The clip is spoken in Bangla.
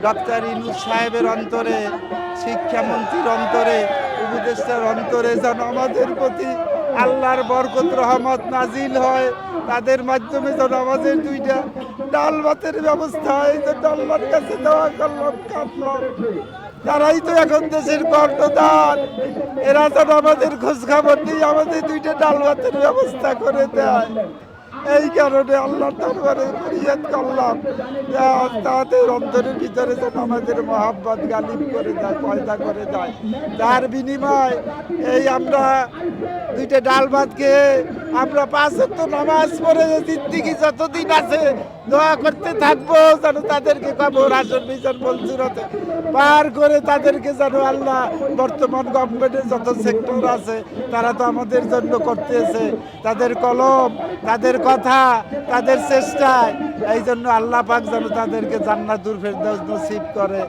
ডক্টর ইউনূস সাহেবের অন্তরে, শিক্ষামন্ত্রীর অন্তরে, উপদেষ্টার অন্তরে যেন আমাদের প্রতি আল্লাহর বরকত রহমত নাজিল হয়। তাদের মাধ্যমে যেন আমাদের দুইটা ডাল ভাতের ব্যবস্থা হয়। এই জন্য আল্লাহর কাছে দোয়া করলাম, কাঁদলাম। তারাই তো এখন দেশের কর্ণধার। এরা যেন আমাদের খোঁজ খবর নিয়ে আমাদের দুইটা ডাল ভাতের ব্যবস্থা করে দেয়। এই কারণে আল্লাহর দরবারে ফরিয়াদ করলাম, তাদের অন্তরের ভিতরে যেন আমাদের মহাব্বত গালিব করে দেয়, পয়দা করে দেয়। তার বিনিময় এই আমরা দুইটা ডাল ভাত খেয়ে আমরা 5 ওয়াক্ত নামাজ পড়ে জিন্দেগি যতদিন আছে দোয়া করতে থাকবো যেন তাদেরকে কবর হাসর বিচার মঞ্জুরতে পার করে তাদেরকে যেন আল্লাহ বর্তমান গভর্নমেন্টের যত সেক্টর আছে তারা তো আমাদের জন্য করতেছে, তাদের কলম, তাদের কথা, তাদের চেষ্টায়। এই জন্য আল্লাহ পাক যেন তাদেরকে জান্নাতুল ফেরদৌস নসিব করে।